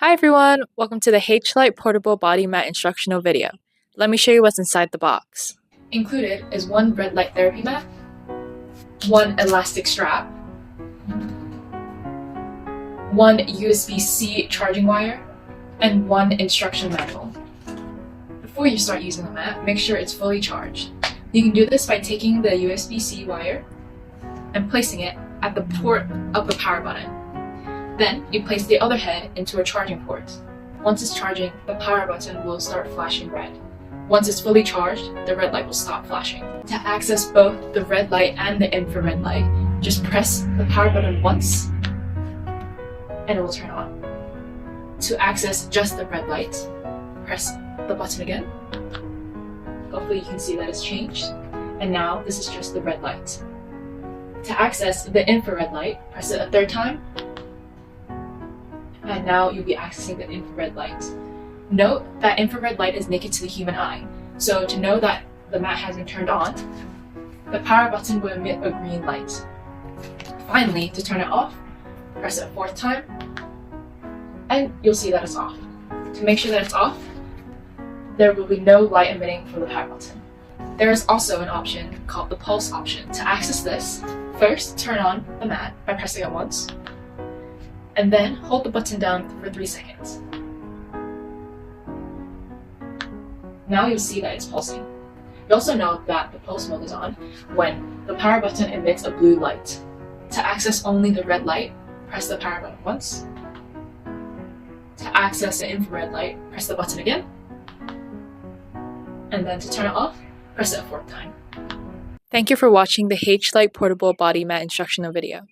Hi everyone, welcome to the H-Lite Portable Body Mat instructional video. Let me show you what's inside the box. Included is one red light therapy mat, one elastic strap, one USB-C charging wire, and one instruction manual. Before you start using the mat, make sure it's fully charged. You can do this by taking the USB-C wire and placing it at the port of the power button. Then, you place the other head into a charging port. Once it's charging, the power button will start flashing red. Once it's fully charged, the red light will stop flashing. To access both the red light and the infrared light, just press the power button once, and it will turn on. To access just the red light, press the button again. Hopefully you can see that it's changed. And now, this is just the red light. To access the infrared light, press it a third time, and now you'll be accessing the infrared light. Note that infrared light is naked to the human eye, so to know that the mat has been turned on, the power button will emit a green light. Finally, to turn it off, press it a fourth time, and you'll see that it's off. To make sure that it's off, there will be no light emitting from the power button. There is also an option called the pulse option. To access this, first turn on the mat by pressing it once, and then hold the button down for 3 seconds. Now you'll see that it's pulsing. You also know that the pulse mode is on when the power button emits a blue light. To access only the red light, press the power button once. To access the infrared light, press the button again. And then to turn it off, press it a fourth time. Thank you for watching the H-Lite Portable Body Mat instructional video.